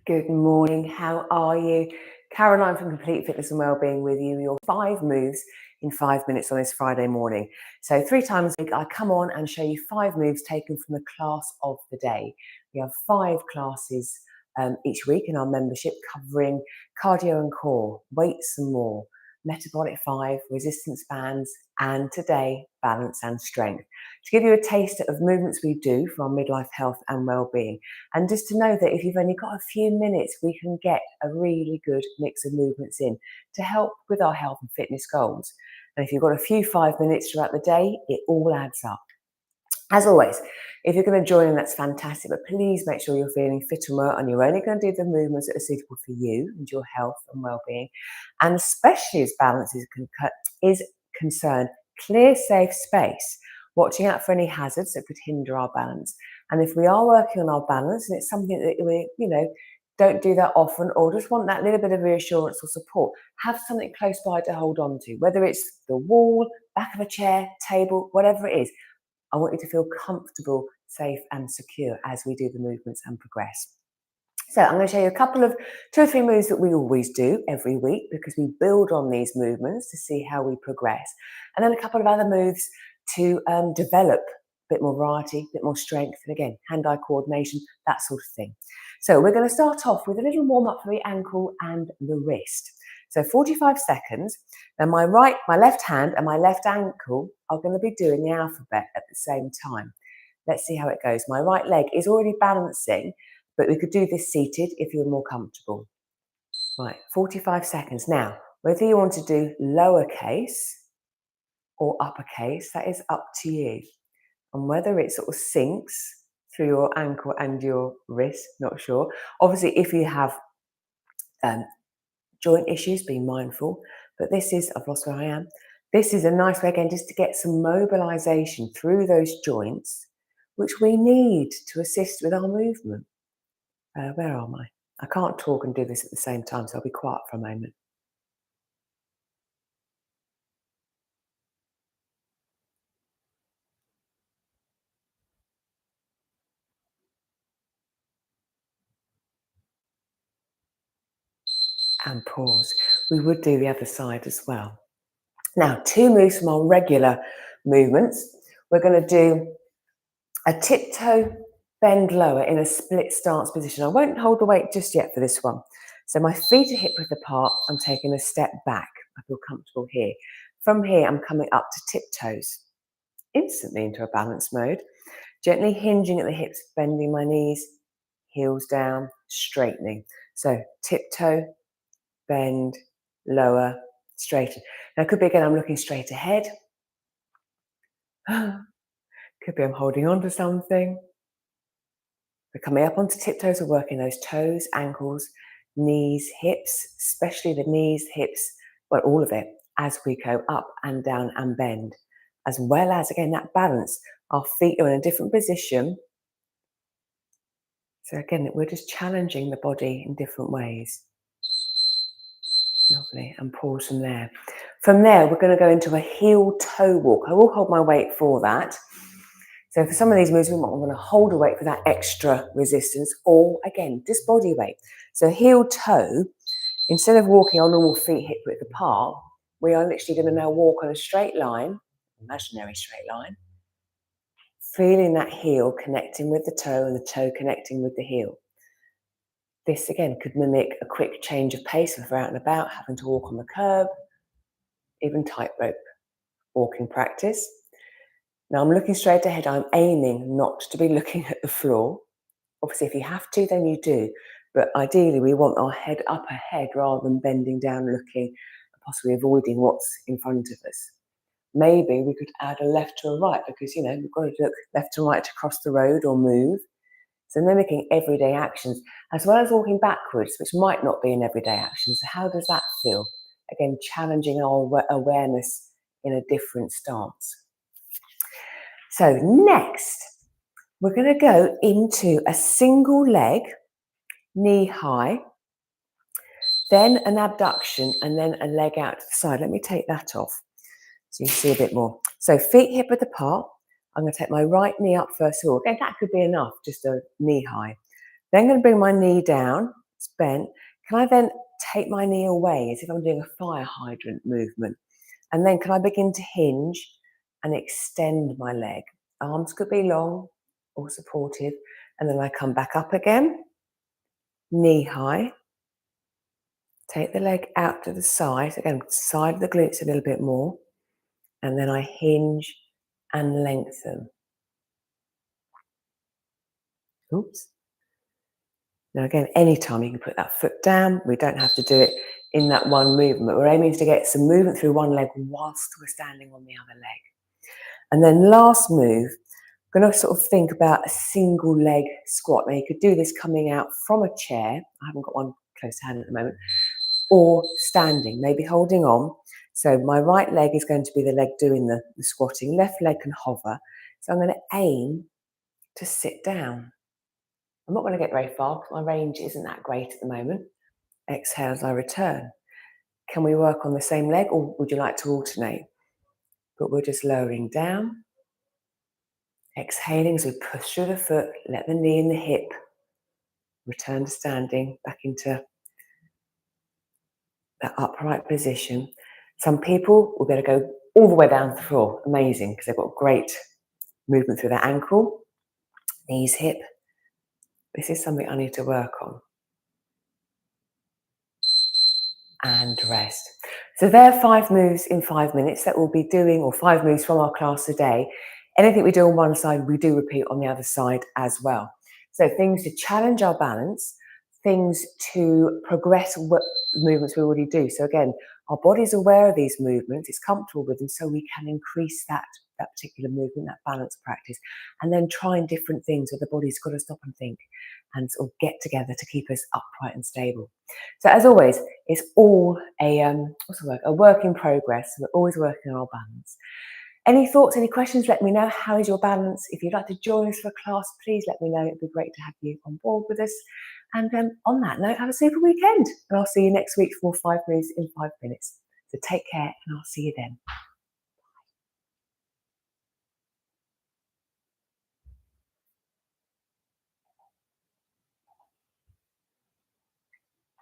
Good morning. How are you? Caroline from Complete Fitness and Wellbeing with you. Your 5 moves in 5 minutes on this Friday morning. So 3 times a week, I come on and show you 5 moves taken from the class of the day. We have 5 classes each week in our membership covering cardio and core, weights and more, metabolic 5, resistance bands, and today, balance and strength. To give you a taste of movements we do for our midlife health and well-being. And just to know that if you've only got a few minutes, we can get a really good mix of movements in to help with our health and fitness goals. And if you've got a few 5 minutes throughout the day, it all adds up. As always, if you're going to join in, that's fantastic, but please make sure you're feeling fit and well, and you're only going to do the movements that are suitable for you and your health and well-being. And especially as balance is concerned, clear, safe space, watching out for any hazards that could hinder our balance. And if we are working on our balance and it's something that we, don't do that often, or just want that little bit of reassurance or support, have something close by to hold on to, whether it's the wall, back of a chair, table, whatever it is. I want you to feel comfortable, safe and secure as we do the movements and progress. So I'm going to show you a couple of 2 or 3 moves that we always do every week because we build on these movements to see how we progress. And then a couple of other moves to develop a bit more variety, a bit more strength, and again, hand-eye coordination, that sort of thing. So we're going to start off with a little warm-up for the ankle and the wrist. So 45 seconds, and my left hand and my left ankle are going to be doing the alphabet at the same time. Let's see how it goes. My right leg is already balancing, but we could do this seated if you're more comfortable. Right, 45 seconds. Now, whether you want to do lowercase or uppercase, that is up to you. And whether it sort of sinks through your ankle and your wrist, not sure. Obviously, if you have joint issues, be mindful. But this is, I've lost where I am. This is a nice way, again, just to get some mobilization through those joints, which we need to assist with our movement. Where am I? I can't talk and do this at the same time, so I'll be quiet for a moment. And pause. We would do the other side as well. Now, 2 moves from our regular movements. We're going to do a tiptoe bend lower in a split stance position. I won't hold the weight just yet for this one. So my feet are hip width apart. I'm taking a step back. I feel comfortable here. From here, I'm coming up to tiptoes, instantly into a balance mode. Gently hinging at the hips, bending my knees, heels down, straightening. So tiptoe, bend, lower, straighten. Now it could be, again, I'm looking straight ahead. Could be I'm holding on to something. We're coming up onto tiptoes, we're working those toes, ankles, knees, hips, especially the knees, hips, well, all of it, as we go up and down and bend. As well as, again, that balance. Our feet are in a different position. So again, we're just challenging the body in different ways. Lovely, and pause from there. From there, we're going to go into a heel-toe walk. I will hold my weight for that. So for some of these moves, we might want to hold a weight for that extra resistance, or again, just body weight. So heel-toe, instead of walking our normal feet hip width apart, we are literally going to now walk on a straight line, imaginary straight line, feeling that heel connecting with the toe and the toe connecting with the heel. This, again, could mimic a quick change of pace if we're out and about, having to walk on the curb, even tightrope walking practice. Now I'm looking straight ahead. I'm aiming not to be looking at the floor. Obviously, if you have to, then you do. But ideally, we want our head up ahead rather than bending down, looking, possibly avoiding what's in front of us. Maybe we could add a left to a right because, we've got to look left to right to cross the road or move. So mimicking everyday actions, as well as walking backwards, which might not be an everyday action. So how does that feel? Again, challenging our awareness in a different stance. So next, we're going to go into a single leg, knee high, then an abduction, and then a leg out to the side. Let me take that off so you can see a bit more. So feet hip width apart. I'm going to take my right knee up first of all. Again, that could be enough, just a knee high. Then I'm going to bring my knee down, it's bent. Can I then take my knee away as if I'm doing a fire hydrant movement? And then can I begin to hinge and extend my leg? Arms could be long or supportive. And then I come back up again, knee high. Take the leg out to the side. Again, side of the glutes a little bit more. And then I hinge and lengthen. Oops. Now again, anytime you can put that foot down. We don't have to do it in that one movement. We're aiming to get some movement through one leg whilst we're standing on the other leg. And then last move, I'm going to sort of think about a single leg squat. Now you could do this coming out from a chair. I haven't got one close to hand at the moment. Or standing, maybe holding on. So my right leg is going to be the leg doing the squatting. Left leg can hover. So I'm going to aim to sit down. I'm not going to get very far because my range isn't that great at the moment. Exhale as I return. Can we work on the same leg, or would you like to alternate? But we're just lowering down. Exhaling as we push through the foot, let the knee and the hip return to standing, back into that upright position. Some people will be able to go all the way down to the floor. Amazing, because they've got great movement through their ankle, knees, hip. This is something I need to work on. And rest. So there are 5 moves in 5 minutes that we'll be doing, or 5 moves from our class today. Anything we do on one side, we do repeat on the other side as well. So things to challenge our balance, things to progress movements we already do. So again, our body's aware of these movements, it's comfortable with them, so we can increase that particular movement, that balance practice, and then trying different things where the body's got to stop and think and sort of get together to keep us upright and stable. So as always, it's all a work in progress. We're always working on our balance. Any thoughts, any questions, let me know. How is your balance? If you'd like to join us for a class, please let me know. It'd be great to have you on board with us. And on that note, have a super weekend. And I'll see you next week for more 5 moves in 5 minutes. So take care and I'll see you then.